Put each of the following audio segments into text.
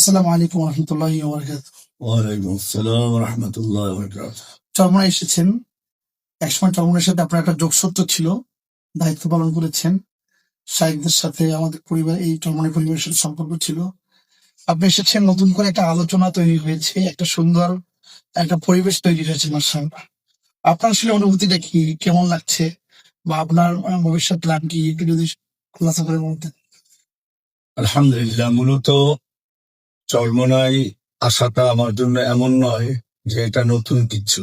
আসসালামু আলাইকুম রহমতুল্লাহি ওয়া বারাকাতুহু। ওয়ালাইকুম আসসালাম রহমতুল্লাহ বরকাত। চরমোনাই এসেছেন। একসময় চরমোনাইয়ের সাথে আপনার একটা যোগসূত্র ছিল, দায়িত্ব পালন করেছেন। শায়েখদের সাথে আমাদের পরিবার, এই চরমোনাই পরিবারের সাথে সম্পর্ক ছিল। আপনি এসেছেন, নতুন করে একটা আলোচনা তৈরি হয়েছে, একটা সুন্দর একটা পরিবেশ তৈরি হয়েছে মাশাআল্লাহ। আপনার আসলে অনুভূতিটা কি, কেমন লাগছে, বা আপনার ভবিষ্যৎ প্ল্যান কি, একটু যদি খোলাসা করে বলতেন। আলহামদুলিল্লাহ, মূলত চরমোনাই আসাটা আমার জন্য এমন নয় যে এটা নতুন কিছু,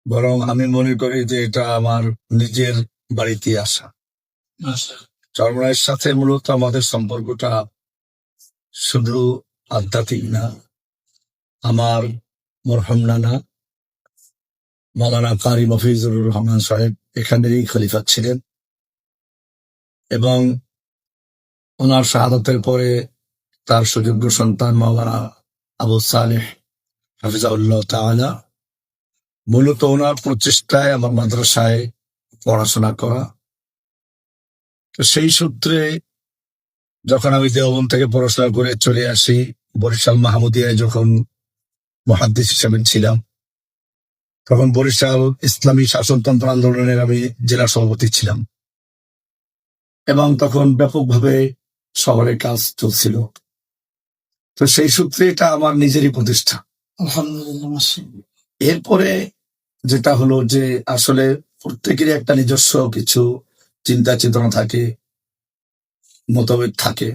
বরং আমি মনে করি যে এটা আমার নিজের বাড়িতে আসা। চরমোনাইয়ের সাথে মূলত আমাদের সম্পর্কটা শুধু আধ্যাত্মিক না। আমার মরহুম নানা মাওলানা কারি মফিজুর রহমান সাহেব এখানেরই খলিফা ছিলেন, এবং ওনার শাহাদাতের পরে তার সুযোগ্য সন্তান মাওলানা আবু সালেহ হাফিজাউল্লাহ তাআলা, মূলত ওনার প্রচেষ্টায় আমার মাদ্রাসায় পড়াশোনা করা। তো সেই সূত্রে যখন আমি দেওবন্দ থেকে পড়াশোনা করে চলে আসি, বরিশাল মাহমুদিয়ায় যখন মুহাদ্দিস হিসেবে ছিলাম, তখন বরিশাল ইসলামী শাসনতন্ত্র আন্দোলনের আমি জেলা সভাপতি ছিলাম, এবং তখন ব্যাপকভাবে শহরে কাজ চলছিল। তো সেই সূত্রে এটা আমার নিজেরই প্রতিষ্ঠা। আলহামদুলিল্লাহ মাশাআল্লাহ। এরপরে যেটা হলো যে আসলে প্রত্যেকেরই একটা নিজস্ব কিছু চিন্তা চেতনা থাকে, মতভেদ থাকে,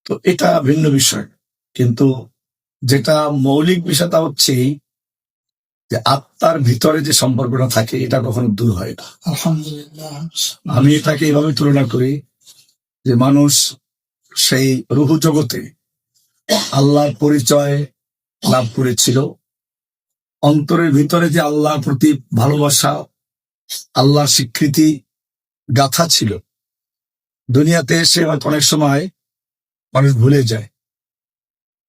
তো এটা ভিন্ন বিষয়। কিন্তু যেটা মৌলিক বিষয়টা হচ্ছে যে আত্মার ভিতরে যে সম্পর্কটা থাকে এটা কখনো দূর হয় না। আলহামদুলিল্লাহ। আমি এটাকে এভাবে তুলনা করি যে মানুষ সেই রুহু জগতে আল্লাহর পরিচয় লাভ করেছিল, অন্তরের ভিতরে যে আল্লাহর প্রতি ভালোবাসা, আল্লাহর স্বীকৃতি গাথা ছিল, দুনিয়াতে এসে হয়তো অনেক সময় মানুষ ভুলে যায়,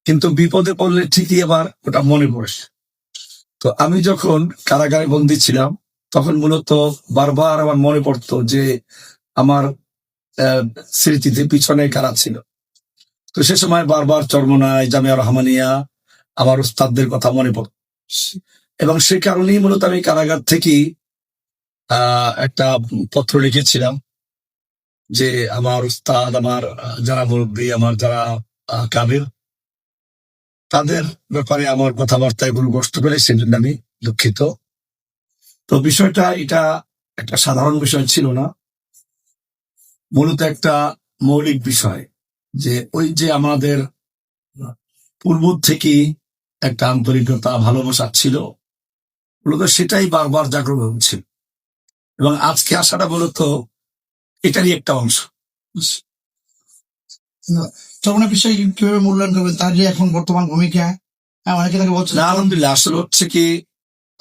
কিন্তু বিপদে পড়লে ঠিকই আবার ওটা মনে পড়ে। তো আমি যখন কারাগারে বন্দী ছিলাম, তখন মূলত বারবার আমার মনে পড়তো যে আমার স্মৃতিতে পিছনে কারা ছিল। তো সে সময় বারবার চরমোনাই, জামিয়া রহমানিয়া, আমার উস্তাদদের কথা মনে পড়ত, এবং সে কারণেই মূলত আমি কারাগার থেকেই একটা পত্র লিখেছিলাম যে আমার উস্তাদ, আমার যারা মুরব্বী, আমার যারা কাবির, তাদের ব্যাপারে আমার কথাবার্তায় কোনো কষ্ট পেলে সেজন্য আমি দুঃখিত। তো বিষয়টা এটা একটা সাধারণ বিষয় ছিল না, মূলত একটা মৌলিক বিষয়, যে ওই যে আমাদের পূর্ব থেকেই একটা আন্তরিকতা, ভালোবাসা ছিল, মূলত সেটাই বারবার জাগ্রত হচ্ছিল, এবং আজকে আসাটা মূলত এটারই একটা অংশ। চরমোনাই বিষয় কিভাবে মূল্যায়ন করবেন, তার যে এখন বর্তমান ভূমিকা? অনেকে তাকে বলছে না, আলহামদুলিল্লাহ, আসলে হচ্ছে কি,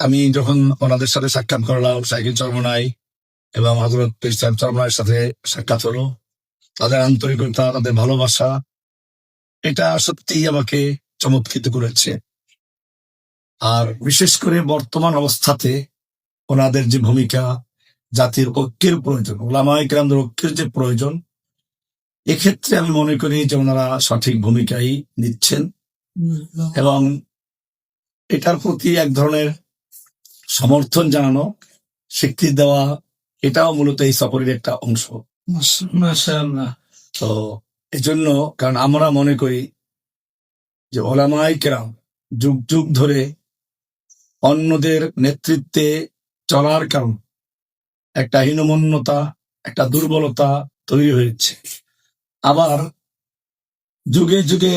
আমি যখন ওনাদের সাথে সাক্ষাৎ করলাম, সাইকেল চরমোনাই এবং হযরত পীর সাহেব চরমোনাইয়ের সাথে সাক্ষাৎ হলো, তাদের আন্তরিকতা, তাদের ভালোবাসা, এটা সত্যিই আমাকে চমৎকৃত করেছে। আর বিশেষ করে বর্তমান অবস্থাতে ওনাদের যে ভূমিকা, জাতির ঐক্যের প্রয়োজন, ওলামায়ে কেরামদের ঐক্যের যে প্রয়োজন, এক্ষেত্রে আমি মনে করি যে ওনারা সঠিক ভূমিকাই নিচ্ছেন, এবং এটার প্রতি এক ধরনের সমর্থন জানানো, স্বীকৃতি দেওয়া, এটাও মূলত এই সফরের একটা অংশ। মাশাআল্লাহ। তো এজন্য, কারণ আমরা মনে করি যে ওলামায়ে কেরাম যুগ যুগ ধরে অন্যদের নেতৃত্বে চলার কারণ একটা হীনমন্যতা, একটা দুর্বলতা তৈরি হয়েছে। আবার যুগে যুগে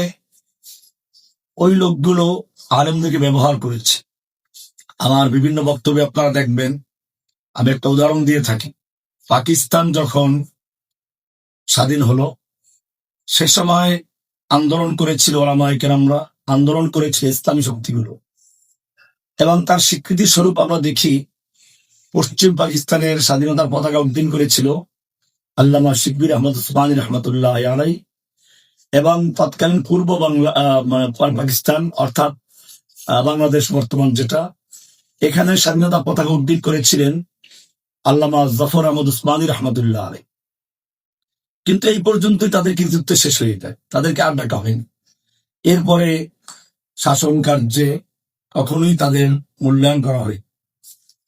ওই লোকগুলো আলেমদেরকে ব্যবহার করেছে। আমার বিভিন্ন বক্তব্যে আপনারা দেখবেন, আমি একটা উদাহরণ দিয়ে থাকি। পাকিস্তান যখন স্বাধীন হলো, সে সময় আন্দোলন করেছিল ওলামায়ে কেরামরা, আন্দোলন করেছে ইসলামী শক্তিগুলো, এবং তার স্বীকৃতি স্বরূপ আমরা দেখি পশ্চিম পাকিস্তানের স্বাধীনতার পতাকা উড্ডীন করেছিল আল্লামা শিকবির আহমদ উসমানী রহমতুল্লাহ আলাই, এবং তৎকালীন পূর্ব বাংলা পাকিস্তান অর্থাৎ বাংলাদেশ বর্তমান যেটা, এখানে স্বাধীনতা পতাকা উড্ডীন করেছিলেন আল্লামা জাফর আহমদ উসমানী রহমতুল্লাহ আলাই। কিন্তু এই পর্যন্তই তাদের কৃতিত্ব শেষ হয়ে যায়, তাদেরকে আর ডাকা হয়নি। এরপরে শাসন কার্যে কখনোই তাদের মূল্যায়ন করা হয়।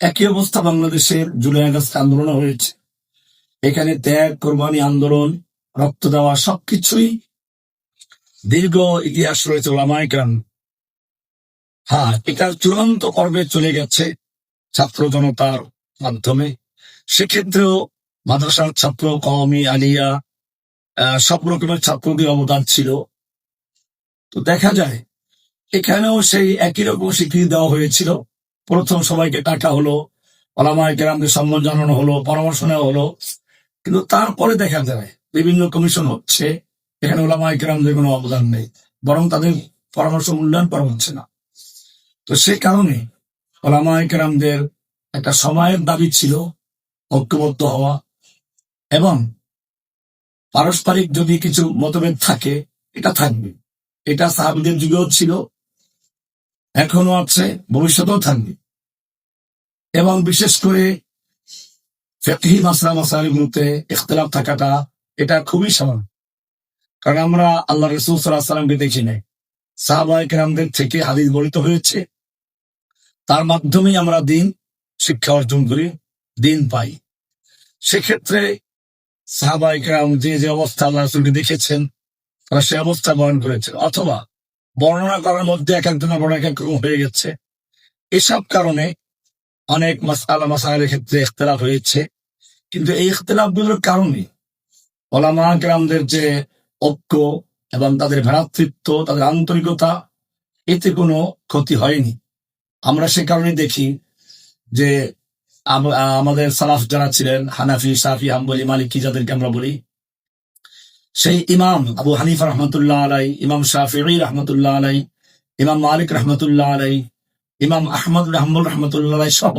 একই অবস্থা বাংলাদেশের জুলাই আগস্ট আন্দোলন হয়েছে। এখানে ত্যাগ, কোরবানি, আন্দোলন, রক্ত দেওয়া সবকিছুই দীর্ঘ ইতিহাস রয়েছে ওলামায়ে কেরাম। হ্যাঁ, এটা চূড়ান্ত পর্বে চলে গেছে ছাত্র জনতার মাধ্যমে। সেক্ষেত্রেও মাদ্রাসার ছাত্র, কওমি, আলিয়া, সব রকমের ছাত্রদের অবদান ছিল। তো দেখা যায় এখানেও সেই একই রকম স্বীকৃতি দেওয়া হয়েছিল। প্রথম সবাইকে ডাকা হলো, ওলামায়ে কেরামদের সম্মান জানানো হলো, পরামর্শ নেওয়া হলো। কিন্তু তারপরে দেখা যায় বিভিন্ন কমিশন হচ্ছে, এখানে ওলামায়ে কেরামদের কোনো অবদান নেই, বরং তাদের পরামর্শ মূল্যায়ন করা হচ্ছে না। তো সে কারণে ওলামায়ে কেরামদের একটা সময়ের দাবি ছিল ঐক্যবদ্ধ হওয়া, এবং পারস্পরিক যদি কিছু মতভেদ থাকে এটা থাকবে। এটা সাহাবীদের যুগেও ছিল, এখনো আছে, ভবিষ্যতেও থাকবে। এবং বিশেষ করে ফিকহি মাসাইলগুলোতে ইখতিলাফ থাকাটা এটা খুবই স্বাভাবিক। কারণ আমরা আল্লাহ রাসূল সাল্লাল্লাহু আলাইহি ওয়াসাল্লামকে দেখি নাই, সাহাবায়ে কেরামদের থেকে হাদিস বর্ণিত হয়েছে, তার মাধ্যমেই আমরা দিন শিক্ষা অর্জন করি, দিন পাই। সেক্ষেত্রে সাহাবায়ে কেরাম যে যে অবস্থা আল্লাহ রাসূলকে দেখেছেন, তারা সে অবস্থা বর্ণনা করেছেন, অথবা বর্ণনা করার মধ্যে এক একজনের বর্ণনা এক এক রকম হয়ে গেছে। এসব কারণে অনেক মাসাইলের ক্ষেত্রে ইখতিলাফ হয়েছে। কিন্তু এই ইখতিলাফগুলোর কারণে ওলামায়ে কেরামদের যে ঐক্য এবং তাদের ভ্রাতৃত্ব, তাদের আন্তরিকতা, এতে কোনো ক্ষতি হয়নি। আমরা সে কারণে দেখি যে আমাদের সালাফ যারা ছিলেন, হানাফি, শাফি, হাম্বলি, মালিকি যাদেরকে আমরা বলি, সেই ইমাম আবু হানিফা রহমতুল্লাহ আলাই, ইমাম শাফিঈ রহমতুল্লাহ আলাই, ইমাম মালিক রহমতুল্লাহ আলাই, ইমাম আহমদ হাম্বল রহমতুল্লাহ আলাই সহ